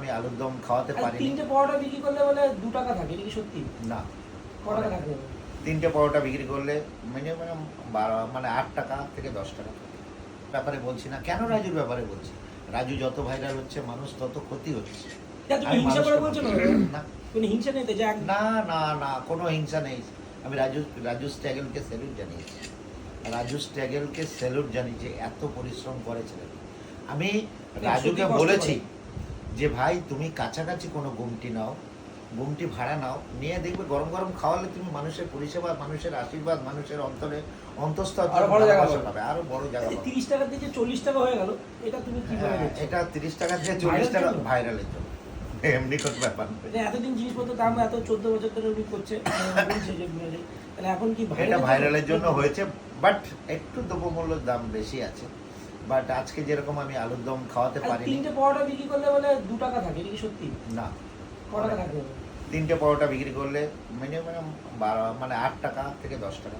আমি আলুর দম খাওয়াতে পারি। তিনটে পরোটা বিক্রি করলে বলে 2 টাকা থাকে, এটা কি সত্যি? না, ক টাকা থাকে? তিনটে পরোটা বিক্রি করলে মিনিমাম 8 টাকা থেকে 10 টাকা থাকে। ব্যাপারে বলছি না, কেন রাজুর ব্যাপারে বলছি, রাজু যত ভাইরাল হচ্ছে মানুষ তত ক্ষতি হচ্ছে। তুমি হিংসা করে বলছো না? কোনো হিংসা নেই তো? না না না, কোনো হিংসা নেই। আমি রাজু স্ট্যাগেলকে স্যালুট জানিয়েছি, যে এত পরিশ্রম করেছিলেন। আমি রাজুকে বলেছি যে ভাই তুমি কাছাকাছি কোনো গুমটি নাও, গুমটি ভাড়া নাও, নিয়ে দেখবে গরম গরম খাওয়ালে তুমি মানুষের পরিষেবা, মানুষের আশীর্বাদ, মানুষের অন্তঃস্থল পাবে, আরো বড় জায়গা পাবে। 30 টাকা থেকে 40 টাকা হয়ে গেল, এটা তুমি কি করে দেখছো? এটা 30 টাকা থেকে 40 টাকা ভাইরালের জন্য, এমনি কোনো ব্যাপার না। এতদিন জিনিসপত্র দাম এত 14 বছর ধরে উনি করছে, তাহলে এখন কি এটা ভাইরালের জন্য হয়েছে, বাট একটু দ্রব্যমূল্যের দাম বেশি আছে। বাট আজকে যেরকম আমি আলুর দম খাওয়াতে পারি। তিনটে পরোটা বিক্রি করলে বলে 2 টাকা থাকে, এটা কি সত্যি? না, ক টাকা থাকে? তিনটে পরোটা বিক্রি করলে মিনিমাম 8 টাকা থেকে 10 টাকা।